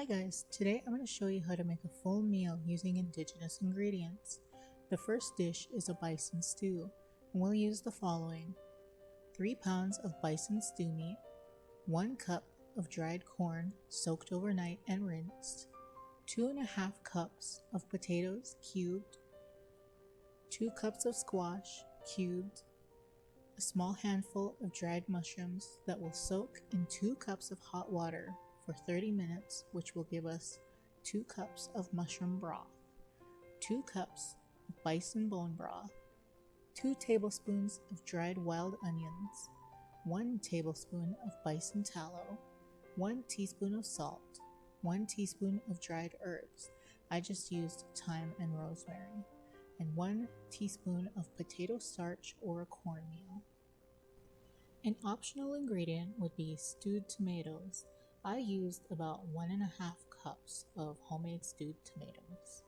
Hi guys, today I'm going to show you how to make a full meal using indigenous ingredients. The first dish is a bison stew, and we'll use the following: 3 pounds of bison stew meat, 1 cup of dried corn soaked overnight and rinsed, 2.5 cups of potatoes cubed, 2 cups of squash cubed, a small handful of dried mushrooms that will soak in 2 cups of hot water for 30 minutes, which will give us 2 cups of mushroom broth, 2 cups of bison bone broth, 2 tablespoons of dried wild onions, 1 tablespoon of bison tallow, 1 teaspoon of salt, 1 teaspoon of dried herbs. I just used thyme and rosemary, and 1 teaspoon of potato starch or cornmeal. An optional ingredient would be stewed tomatoes. I used about 1.5 cups of homemade stewed tomatoes.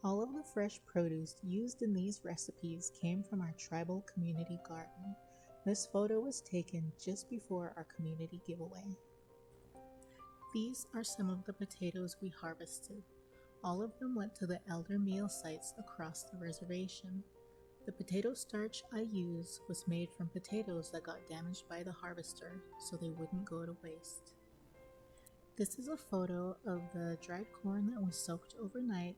All of the fresh produce used in these recipes came from our tribal community garden. This photo was taken just before our community giveaway. These are some of the potatoes we harvested. All of them went to the elder meal sites across the reservation. The potato starch I used was made from potatoes that got damaged by the harvester, so they wouldn't go to waste. This is a photo of the dried corn that was soaked overnight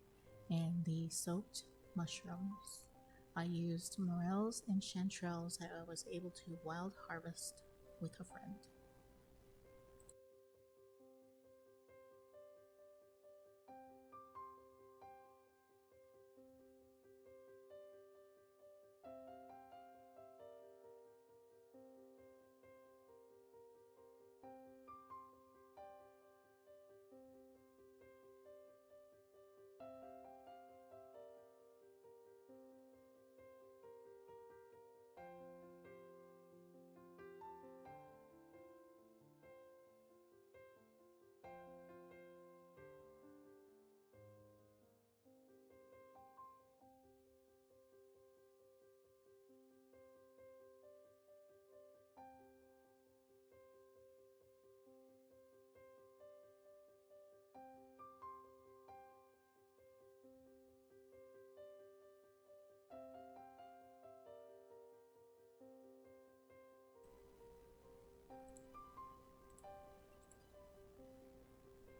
and the soaked mushrooms. I used morels and chanterelles that I was able to wild harvest with a friend.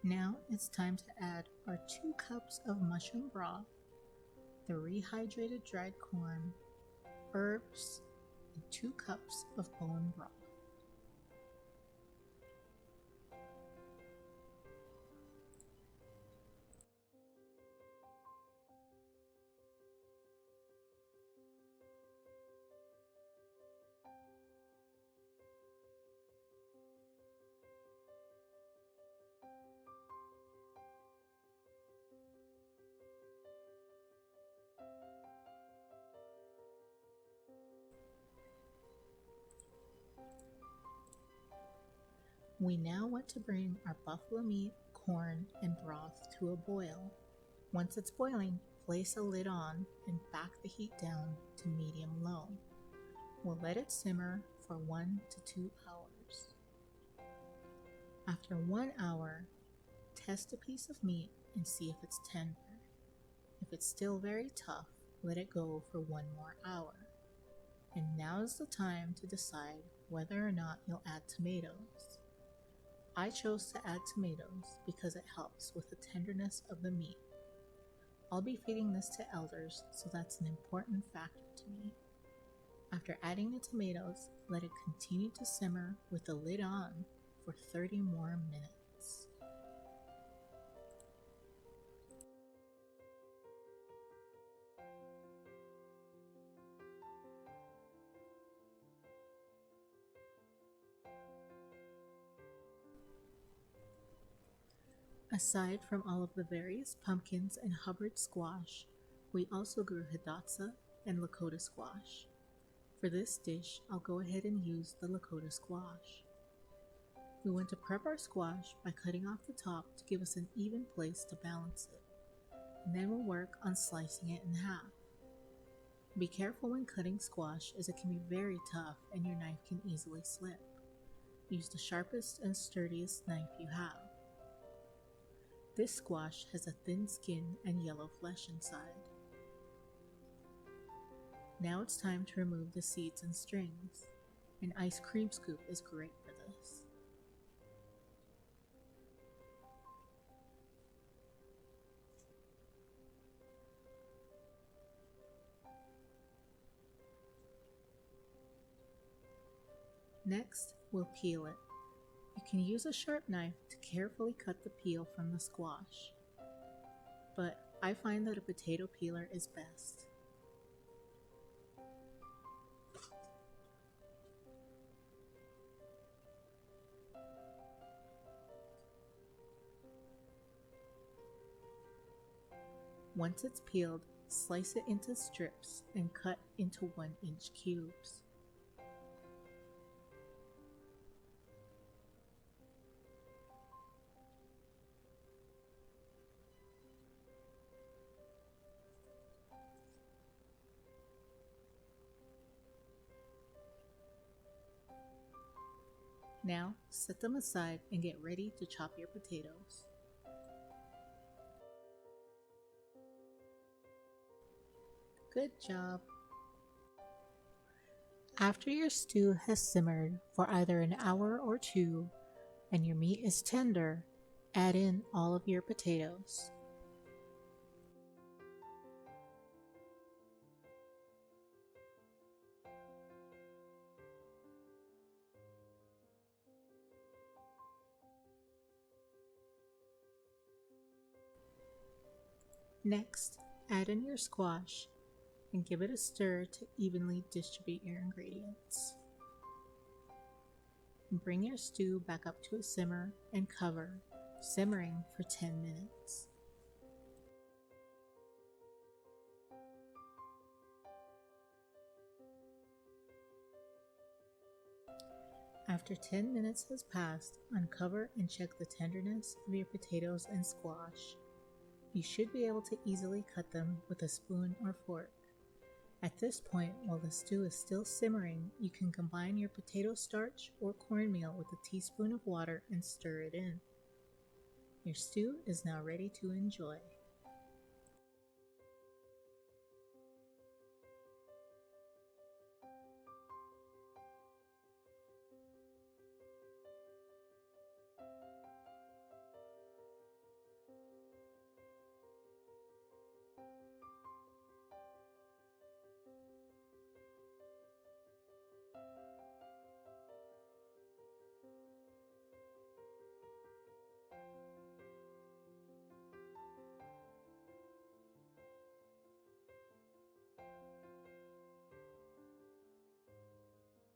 Now it's time to add our 2 cups of mushroom broth, the rehydrated dried corn, herbs, and 2 cups of bone broth. We now want to bring our buffalo meat, corn, and broth to a boil. Once it's boiling, place a lid on and back the heat down to medium-low. We'll let it simmer for 1 to 2 hours. After 1 hour, test a piece of meat and see if it's tender. If it's still very tough, let it go for 1 more hour. And now is the time to decide whether or not you'll add tomatoes. I chose to add tomatoes because it helps with the tenderness of the meat. I'll be feeding this to elders, so that's an important factor to me. After adding the tomatoes, let it continue to simmer with the lid on for 30 more minutes. Aside from all of the various pumpkins and Hubbard squash, we also grew hidatsa and Lakota squash. For this dish, I'll go ahead and use the Lakota squash. We want to prep our squash by cutting off the top to give us an even place to balance it, and then we'll work on slicing it in half. Be careful when cutting squash, as it can be very tough and your knife can easily slip. Use the sharpest and sturdiest knife you have. This squash has a thin skin and yellow flesh inside. Now it's time to remove the seeds and strings. An ice cream scoop is great for this. Next, we'll peel it. You can use a sharp knife to carefully cut the peel from the squash, but I find that a potato peeler is best. Once it's peeled, slice it into strips and cut into 1-inch cubes. Now, set them aside and get ready to chop your potatoes. Good job! After your stew has simmered for either an hour or two and your meat is tender, add in all of your potatoes. Next, add in your squash and give it a stir to evenly distribute your ingredients. Bring your stew back up to a simmer and cover, simmering for 10 minutes. After 10 minutes has passed, uncover and check the tenderness of your potatoes and squash. You should be able to easily cut them with a spoon or fork. At this point, while the stew is still simmering, you can combine your potato starch or cornmeal with a teaspoon of water and stir it in. Your stew is now ready to enjoy.